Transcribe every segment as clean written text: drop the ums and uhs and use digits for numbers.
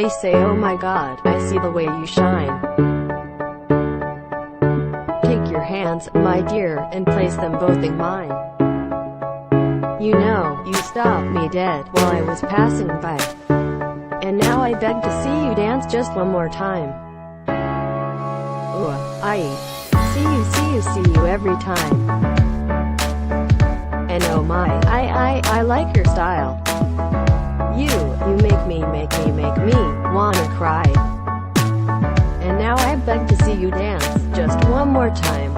They say, oh my God, I see the way you shine. Take your hands, my dear, and place them both in mine. You know, you stopped me dead while I was passing by. And now I beg to see you dance just one more time. Ooh, I see you every time. And oh my, I like your style. You make me wanna cry. And now I beg to see you dance just one more time.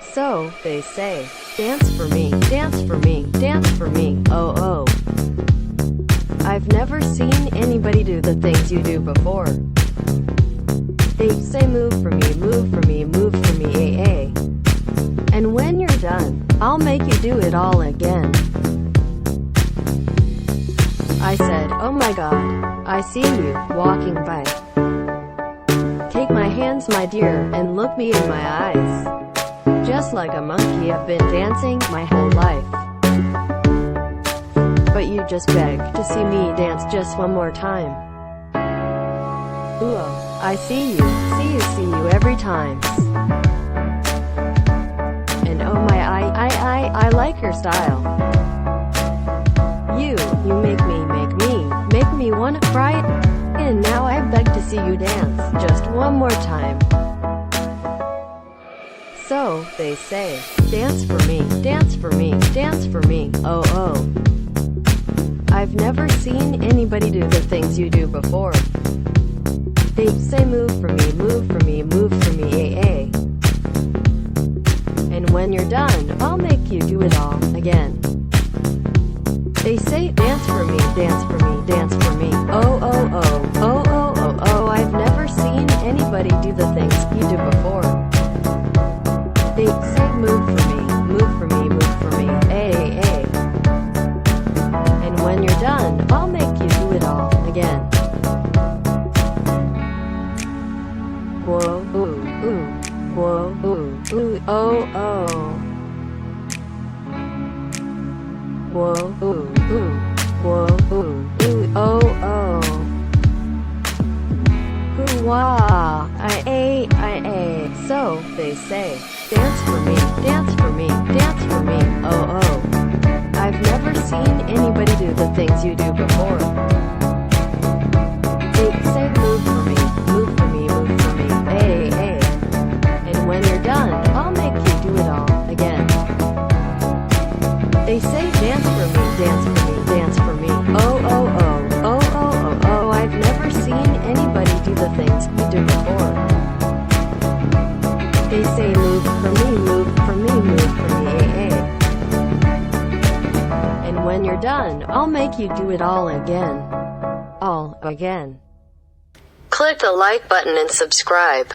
So, they say, dance for me, dance for me, dance for me, oh oh. I've never seen anybody do the things you do before. They say move for me, move for me, move for me, eh eh. And when you're done, I'll make you do it all again. I said, oh my God, I see you walking by. Take my hands, my dear, and look me in my eyes. Just like a monkey, I've been dancing my whole life. But you just beg to see me dance just one more time. Ooh, I see you every time. And oh my, I like your style. You make me wanna cry. And now I beg to see you dance just one more time. So, they say, dance for me, dance for me, dance for me, oh oh. I've never seen anybody do the things you do before. They say move for me, move for me, move for me, eh eh. And when you're done, I'll make you do it all again. They say dance for me, dance for me, dance for me, oh oh oh, oh oh oh oh. I've never seen anybody do the things you do before. They say move for me, move for me, move for me, eh eh. And when you're done, I'll make you do it all again. Whoa, ooh, ooh, whoa, ooh, ooh, oh oh. Whoa, ooh, ooh, whoa, ooh, ooh, oh oh. Ooh, wah, I a. So, they say, dance for me, dance for me, dance for me, oh oh. I've never seen anybody do the things you do before. They say move for me, move for me, move for me, eh eh. And when you're done, I'll make you do it all again. They say dance for me, dance for me, dance for me, oh oh oh, oh oh oh oh. I've never seen anybody do the things you do before. They say move for me, move for me, move for me, eh eh. And when you're done, I'll make you do it all again. All again. Click the like button and subscribe.